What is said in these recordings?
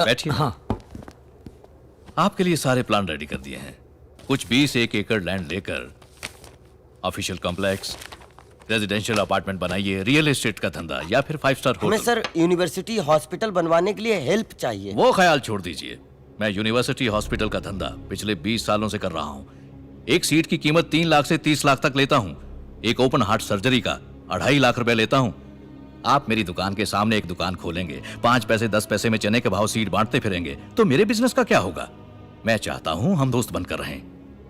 बैठिए। हाँ। आपके लिए सारे प्लान रेडी कर दिए हैं। कुछ 20 एकड़ लैंड लेकर ऑफिशियल कॉम्प्लेक्स, रेजिडेंशियल अपार्टमेंट बनाइए, रियल एस्टेट का धंधा या फिर 5 स्टार हमें होटल। सर यूनिवर्सिटी हॉस्पिटल बनवाने के लिए हेल्प चाहिए। वो ख्याल छोड़ दीजिए। मैं यूनिवर्सिटी हॉस्पिटल का धंधा पिछले 20 सालों से कर रहा हूँ। एक सीट की कीमत 3 लाख से 30 लाख तक लेता हूँ। एक ओपन हार्ट सर्जरी का 2.5 लाख रुपए लेता हूँ। आप मेरी दुकान के सामने एक दुकान खोलेंगे, 5 पैसे 10 पैसे में चने के भाव सीट बांटते फिरेंगे, तो मेरे बिजनेस का क्या होगा? मैं चाहता हूँ हम दोस्त बनकर रहें।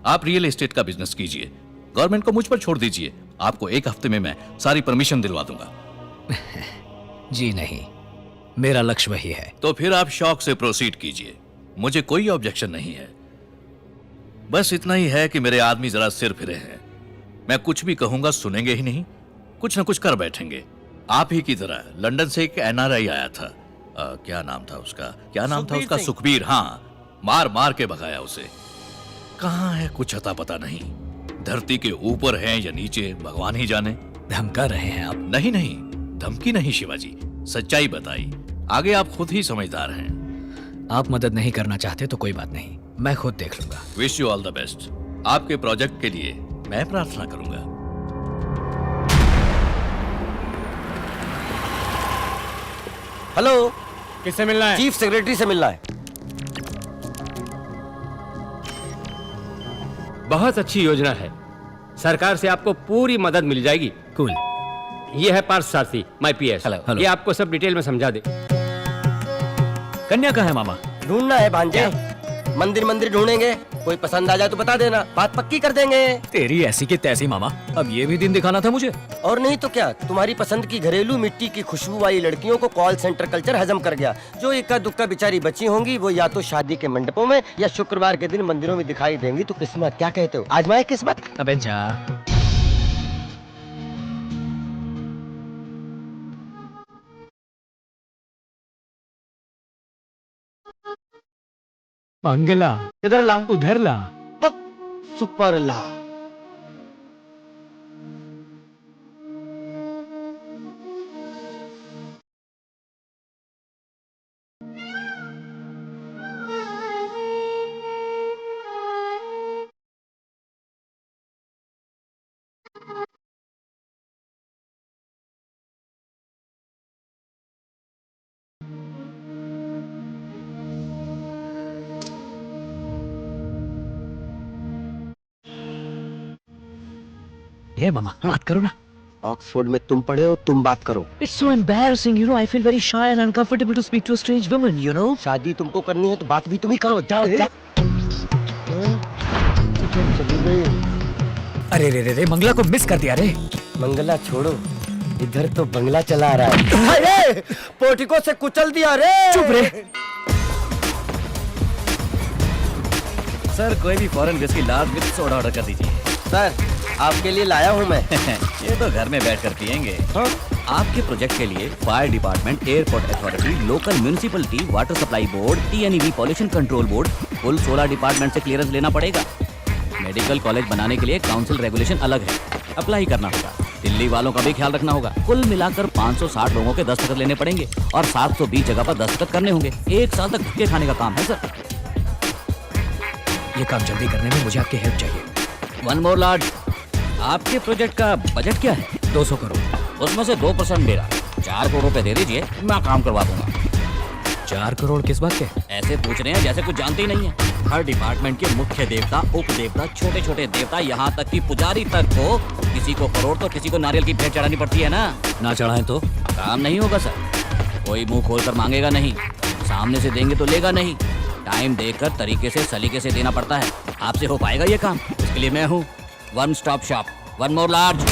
आप रियल एस्टेट का बिजनेस कीजिए, गवर्नमेंट को मुझ पर छोड़ दीजिए। आपको 1 हफ्ते में मैं सारी परमिशन दिलवा दूंगा। जी नहीं, मेरा लक्ष्य वही है। तो फिर आप शौक से प्रोसीड कीजिए, मुझे कोई ऑब्जेक्शन नहीं है। बस इतना ही है कि मेरे आदमी जरा सिर फिरे हैं। मैं कुछ भी कहूंगा सुनेंगे ही नहीं, कुछ ना कुछ कर बैठेंगे। आप ही की तरह लंदन से एक NRI आया था, क्या नाम था उसका? सुखबीर। हाँ, मार मार के भगाया उसे। कहाँ है कुछ अता पता नहीं। धरती के ऊपर है या नीचे भगवान ही जाने। धमका रहे हैं आप? नहीं नहीं, धमकी नहीं शिवाजी, सच्चाई बताई। आगे आप खुद ही समझदार हैं। आप मदद नहीं करना चाहते तो कोई बात नहीं, मैं खुद देख लूंगा। Wish you all the best. आपके प्रोजेक्ट के लिए मैं प्रार्थना करूंगा। हेलो, किससे मिलना है? चीफ सेक्रेटरी से मिलना है। बहुत अच्छी योजना है, सरकार से आपको पूरी मदद मिल जाएगी। कूल। ये है पार्थ सारथी, माय PS। हेलो। ये आपको सब डिटेल में समझा दे। कन्या कहाँ है मामा? ढूंढना है भांजे। मंदिर ढूंढेंगे, कोई पसंद आ जाए तो बता देना, बात पक्की कर देंगे। तेरी ऐसी की तैसी मामा, अब ये भी दिन दिखाना था मुझे। और नहीं तो क्या, तुम्हारी पसंद की घरेलू मिट्टी की खुशबू वाली लड़कियों को कॉल सेंटर कल्चर हजम कर गया। जो इक्का दुक्का बेचारी बची होंगी वो या तो शादी के मंडपों में या शुक्रवार के दिन मंदिरों में दिखाई देंगी। तो किस्मत, क्या कहते हो, आजमाए किस्मत। अबे जा। मंगला इधर ला, उधर ला। सुपर ला। ये मामा बात करो ना। ऑक्सफोर्ड में तुम पढ़े हो, तुम बात करो। It's so embarrassing, you know. I feel very shy and uncomfortable to speak to a strange woman, you know. शादी तुमको करनी है तो बात भी तुम ही करो। जाओ जा। अरे रे रे, मंगला को मिस कर दिया रे। मंगला छोड़ो, इधर तो बंगला चला आ रहा है। अरे, पोर्टिको से कुचल दिया रे। चुप रे। सर, कोई भी foreign whisky large with soda order कर दीजिए। सर, आपके लिए लाया हूँ मैं। ये तो घर में बैठकर पियेंगे। हाँ? आपके प्रोजेक्ट के लिए fire department, airport authority, local municipality, water supply board, TNEB pollution control board, कुल 16 डिपार्टमेंट से क्लियरेंस लेना पड़ेगा। मेडिकल कॉलेज बनाने के लिए काउंसिल रेगुलेशन अलग है, अप्लाई करना होगा। दिल्ली वालों का भी ख्याल रखना होगा। कुल मिलाकर 560 लोगों के दस्तखत लेने पड़ेंगे और 720 जगह पर दस्तखत करने होंगे। 1 साल तक धक्के खाने का काम है सर। ये काम जल्दी करने में मुझे आपकी हेल्प चाहिए। वन मोर लॉर्ड, आपके प्रोजेक्ट का बजट क्या है? 200 करोड़। उसमें से 2% मेरा। 4 करोड़ रुपए दे दीजिए, मैं काम करवा दूंगा। 4 करोड़ किस बात के? ऐसे पूछ रहे हैं जैसे कुछ जानते ही नहीं है। हर डिपार्टमेंट के मुख्य देवता, उप देवता, छोटे छोटे देवता, यहाँ तक कि पुजारी तक को किसी को करोड़ तो किसी को नारियल की भेंट चढ़ानी पड़ती है ना। ना चढ़ाएं तो काम नहीं होगा सर। कोई मुंह खोलकर मांगेगा नहीं, सामने से देंगे तो लेगा नहीं। टाइम देकर तरीके से सलीके से देना पड़ता है। आपसे हो पाएगा ये काम? इसके लिए मैं हूँ one stop shop, one more large.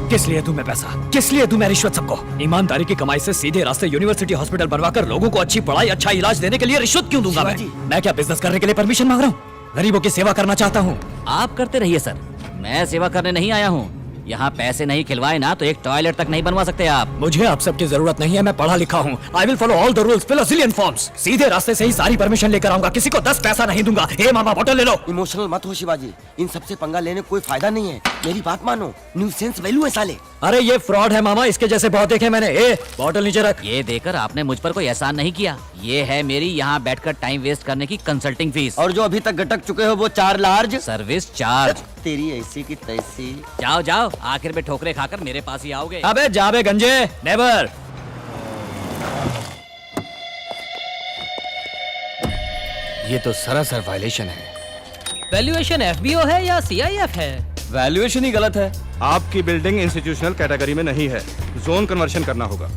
किस लिए दूं मैं पैसा? किस लिए दूं मैं रिश्वत सबको? ईमानदारी की कमाई से सीधे रास्ते यूनिवर्सिटी हॉस्पिटल बनवाकर लोगों को अच्छी पढ़ाई, अच्छा इलाज देने के लिए रिश्वत क्यों दूंगा मैं क्या बिजनेस करने के लिए परमिशन मांग रहा हूँ? गरीबों की सेवा करना चाहता हूँ। आप करते रहिए सर, मैं सेवा करने नहीं आया हूँ। यहाँ पैसे नहीं खिलवाए ना तो एक टॉयलेट तक नहीं बनवा सकते आप। मुझे आप सबकी जरूरत नहीं है, मैं पढ़ा लिखा हूँ। I will follow all the rules, fill a zillion forms. सीधे रास्ते से ही सारी परमिशन लेकर आऊंगा, किसी को 10 पैसा नहीं दूंगा। हे मामा, बोतल ले लो। इमोशनल मत हो शिवाजी, इन सबसे पंगा लेने कोई फायदा नहीं है। मेरी बात मानो, न्यूसेंस वैल्यू है साले। अरे ये फ्रॉड है मामा, इसके जैसे बहुत देखे मैंने। ए बॉटल नीचे रख। ये देकर आपने मुझ पर कोई एहसान नहीं किया। ये है मेरी यहाँ बैठकर टाइम वेस्ट करने की कंसल्टिंग फीस और जो अभी तक गटक चुके हो वो 4 लार्ज। Service charge. तेरी ऐसी की तैसी। जाओ जाओ, आखिर में ठोकरे खाकर मेरे पास ही आओगे। अबे जाबे गंजे, नेवर। ये तो सरासर वायलेशन है। वैल्यूएशन एफबीओ है या सीआईएफ है? वैल्यूएशन ही गलत है। आपकी बिल्डिंग इंस्टीट्यूशनल कैटेगरी में नहीं है, जोन कन्वर्शन करना होगा।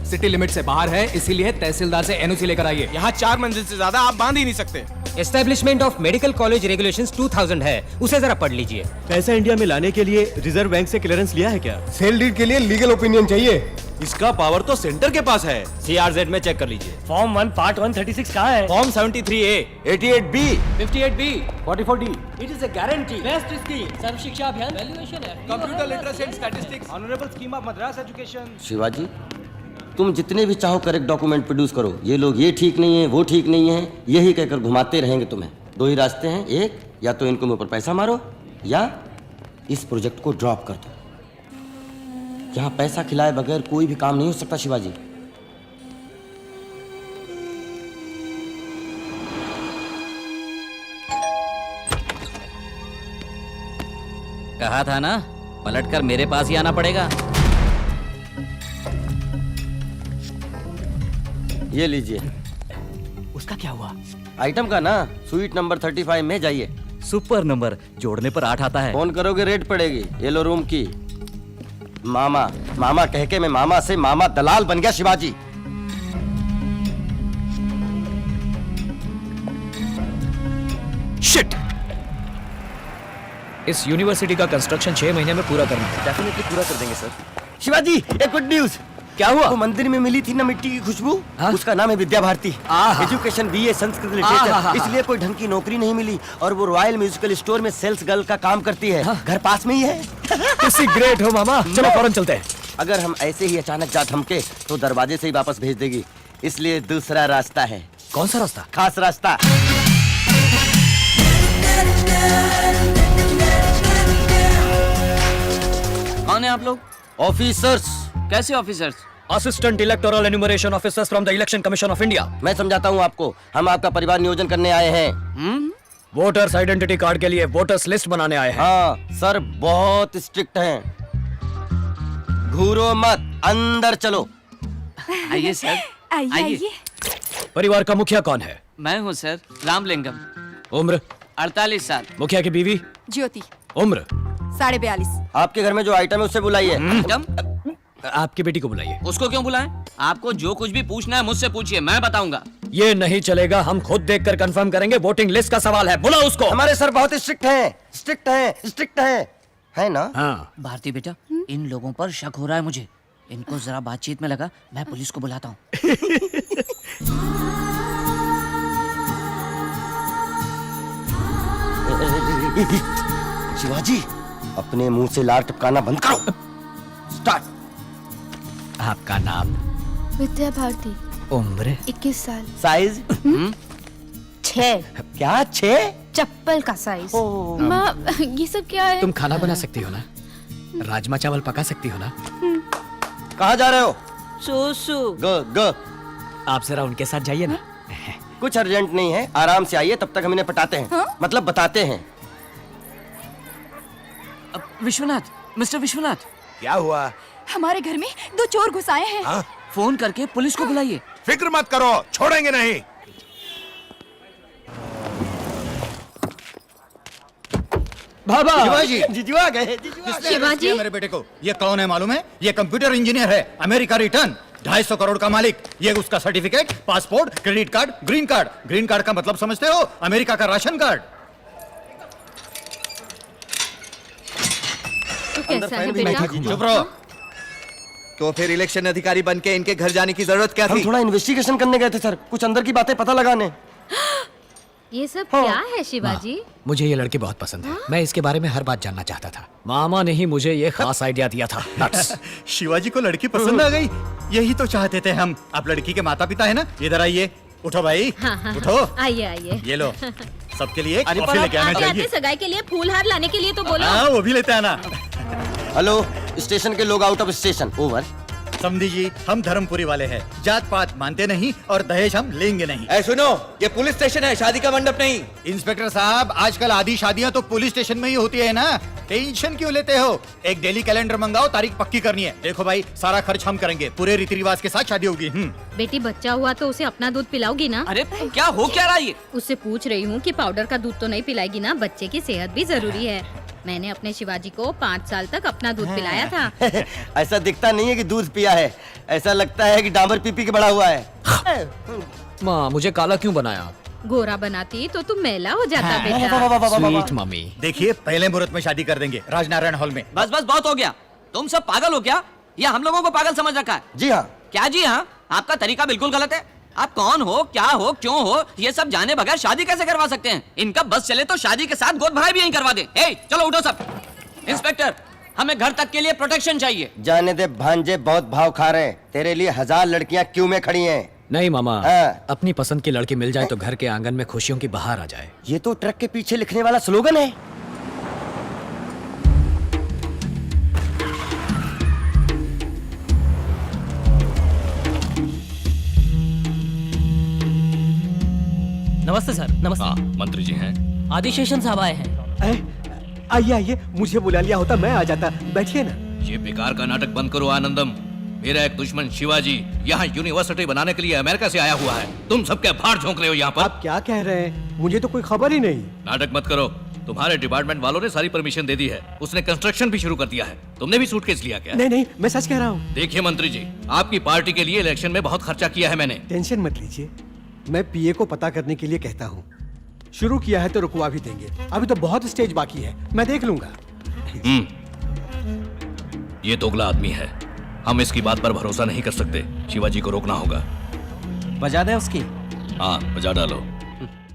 सिटी लिमिट से बाहर है, इसीलिए तहसीलदार से एनओसी लेकर आइए। यहाँ 4 मंजिल से ज्यादा आप बांध ही नहीं सकते। Establishment of medical college regulations 2000 है, उसे जरा पढ़ लीजिए। पैसा इंडिया में लाने के लिए रिजर्व बैंक से क्लियरेंस लिया है क्या? सेल डीड के लिए लीगल ओपिनियन चाहिए। इसका पावर तो सेंटर के पास है। सीआरजेड में चेक कर लीजिए। फॉर्म 1 पार्ट 136 कहाँ है? Form 73A, 88B, 58B, 44D। It is a guarantee. Best scheme Sarva Shiksha Abhiyan. Valuation FBO computer literacy and statistics, honourable scheme of Madras education. Shivaji, तुम जितने भी चाहो करेक्ट डॉक्यूमेंट प्रोड्यूस करो। ये लोग ये ठीक नहीं है, वो ठीक नहीं है, यही कहकर घुमाते रहेंगे तुम्हें। 2 ही रास्ते हैं, एक या तो इनको मुंह पर पैसा मारो या इस प्रोजेक्ट को ड्रॉप कर दो। यहाँ पैसा खिलाए बगैर कोई भी काम नहीं हो सकता शिवाजी। कहा था ना, पलटकर मेरे पास ही आना पड़ेगा। ये लीजिए। उसका क्या हुआ? आइटम का ना, स्वीट नंबर 35 में जाइए। सुपर नंबर, जोड़ने पर 8 आता है। फोन करोगे रेट पड़ेगी। येलो रूम की। मामा मामा कह के मैं मामा से मामा दलाल बन गया शिवाजी। शिट। इस यूनिवर्सिटी का कंस्ट्रक्शन 6 महीने में पूरा करना है। डेफिनेटली पूरा कर देंगे सर। शिवाजी, एक गुड न्यूज। क्या हुआ? वो मंदिर में मिली थी ना मिट्टी की खुशबू, हाँ? उसका नाम है विद्या भारती। आहा। एजुकेशन बीए संस्कृत आहा। लिटरेचर, इसलिए कोई ढंग की नौकरी नहीं मिली और वो रॉयल म्यूजिकल स्टोर में सेल्स गर्ल का काम करती है। घर पास में ही है। किसी ग्रेट हो मामा, चलो फौरन चलते हैं। अगर हम ऐसे ही अचानक जा थमके तो दरवाजे से ही वापस भेज देगी, इसलिए दूसरा रास्ता है। कौन सा रास्ता? खास रास्ता। कौन है आप लोग? ऑफिसर्स। कैसे officers? Assistant electoral enumeration officers from the election commission of India. मैं समझाता हूँ आपको, हम आपका परिवार नियोजन करने आए हैं। वोटर्स आइडेंटिटी कार्ड के लिए वोटर्स लिस्ट बनाने आए हैं। हाँ सर, बहुत स्ट्रिक्ट हैं। घूरो मत, अंदर चलो। आइए सर, आइए। परिवार का मुखिया कौन है? मैं हूँ सर, रामलिंगम। उम्र? 48 साल। मुखिया की बीवी? ज्योति। उम्र? 42.5। आपके घर में जो आइटम है उससे बुलाइए। आपकी बेटी को बुलाइए। उसको क्यों बुलाएं? आपको जो कुछ भी पूछना है मुझसे पूछिए, मैं बताऊंगा। ये नहीं चलेगा, हम खुद देखकर कंफर्म करेंगे। वोटिंग लिस्ट का सवाल है, बुलाओ उसको। हमारे सर बहुत स्ट्रिक्ट हैं, स्ट्रिक्ट हैं, स्ट्रिक्ट हैं, है ना? हाँ। भारती बेटा, इन लोगों पर शक हो रहा है मुझे। इनको जरा बातचीत में लगा, मैं पुलिस को बुलाता हूँ। शिवाजी, अपने मुंह से लार टपकाना बंद करो। स्टार्ट। आपका नाम? विद्या भारती। उम्र? 21 साल। साइज? 6। क्या 6? चप्पल का साइज। माँ, ये सब क्या है? तुम खाना बना सकती हो ना? राजमा चावल पका सकती हो ना? कहाँ जा रहे हो? सोसू। ग। आप जरा उनके साथ जाइए ना। कुछ अर्जेंट नहीं है, आराम से आइए, तब तक हम इन्हें पटाते हैं। हाँ? मतलब बताते हैं। विश्वनाथ, मिस्टर विश्वनाथ, क्या हुआ? हमारे घर में 2 चोर घुस आए हैं। फोन करके पुलिस को बुलाइए। फिक्र मत करो, छोड़ेंगे नहीं। बाबा। शिवाजी, जीजू आ गए, जीजू आ गए। शिवाजी। मेरे बेटे को ये कौन है मालूम है? ये कंप्यूटर इंजीनियर है, अमेरिका रिटर्न, 250 करोड़ का मालिक। ये उसका certificate, passport, credit card, green card. Green card का मतलब समझते हो? अमेरिका का राशन कार्ड। कैसा है बेटा? चुप रहो। तो फिर इलेक्शन अधिकारी बन के इनके घर जाने की जरूरत क्या हम थी? थोड़ा इन्वेस्टिगेशन करने गए थे सर, कुछ अंदर की बातें पता लगाने। ये सब क्या है शिवाजी? मुझे ये लड़की बहुत पसंद है। मैं इसके बारे में हर बात जानना चाहता था। मामा ने ही मुझे ये खास आइडिया दिया था। Nuts। शिवाजी को लड़की पसंद आ गई, यही तो चाहते थे हम। आप लड़की के माता पिता है ना? इधर आइए। उठो भाई, उठो। आइए आइए। ये लो। सबके लिए एक अरे कॉफी लेके आना आते चाहिए। आते सगाई के लिए फूल हार लाने के लिए तो बोलो। हाँ वो भी लेते आना। हेलो, स्टेशन के लोग आउट ऑफ स्टेशन। ओवर। समझी जी, हम धर्मपुरी वाले हैं, जात पात मानते नहीं और दहेज हम लेंगे नहीं। ए सुनो, ये पुलिस स्टेशन है, शादी का मंडप नहीं। इंस्पेक्टर साहब, आजकल आधी शादियां तो पुलिस स्टेशन में ही होती है ना, टेंशन क्यों लेते हो? एक डेली कैलेंडर मंगाओ, तारीख पक्की करनी है। देखो भाई, सारा खर्च हम करेंगे, पूरे रीति रिवाज के साथ शादी होगी। बेटी बच्चा हुआ तो उसे अपना दूध पिलाओगी ना? अरे क्या हो क्या रहा है? उससे पूछ रही हूँ कि पाउडर का दूध तो नहीं पिलाएगी ना? बच्चे की सेहत भी जरूरी है। मैंने अपने शिवाजी को 5 साल तक अपना दूध पिलाया था। ऐसा दिखता नहीं है कि दूध पिया है, ऐसा लगता है कि डामर पी पी के बड़ा हुआ है। माँ मुझे काला क्यों बनाया? गोरा बनाती तो तुम मैला हो जाता बेटा। Sweet mummy. देखिए, पहले मुहूर्त में शादी कर देंगे, राजनारायण हॉल में। बस बस बहुत हो गया। तुम सब पागल हो क्या? या हम लोगों को पागल समझ रखा है? जी हाँ। क्या जी हाँ? आपका तरीका बिल्कुल गलत है। आप कौन हो, क्या हो, क्यों हो, ये सब जाने बगैर शादी कैसे करवा सकते हैं? इनका बस चले तो शादी के साथ गोद भराई भी यहीं करवा दे। ए, चलो उठो सब। इंस्पेक्टर, हमें घर तक के लिए प्रोटेक्शन चाहिए। जाने दे भांजे, बहुत भाव खा रहे हैं। तेरे लिए 1000 लड़कियां क्यों में खड़ी हैं। नहीं मामा, हाँ। अपनी पसंद की लड़की मिल जाए तो घर के आंगन में खुशियों की बहार आ जाए। ये तो ट्रक के पीछे लिखने वाला स्लोगन है। नमस्ते सर। नमस्ते। हाँ, मंत्री जी हैं। आदिशेषन साहब आए हैं। आइए आइए, मुझे बुला लिया होता मैं आ जाता। बैठिए ना। ये बेकार का नाटक बंद करो आनंदम। मेरा एक दुश्मन शिवाजी यहाँ यूनिवर्सिटी बनाने के लिए अमेरिका से आया हुआ है। तुम सब क्या भाड़ झोंक रहे हो यहाँ पर? आप क्या कह रहे हैं? मुझे तो कोई खबर ही नहीं। नाटक मत करो। तुम्हारे डिपार्टमेंट वालों ने सारी परमिशन दे दी है। उसने कंस्ट्रक्शन भी शुरू कर दिया है। तुमने भी सूटकेस लिया क्या? नहीं नहीं, मैं सच कह रहा हूँ। देखिए मंत्री जी, आपकी पार्टी के लिए इलेक्शन में बहुत खर्चा किया है मैंने। टेंशन मत लीजिए, मैं पीए को पता करने के लिए कहता हूँ। शुरू किया है तो रुकवा भी देंगे। अभी तो बहुत स्टेज बाकी है, मैं देख लूंगा। ये दोगला आदमी है, हम इसकी बात पर भरोसा नहीं कर सकते। शिवाजी को रोकना होगा। बजा दे उसकी। हाँ, बजा डालो।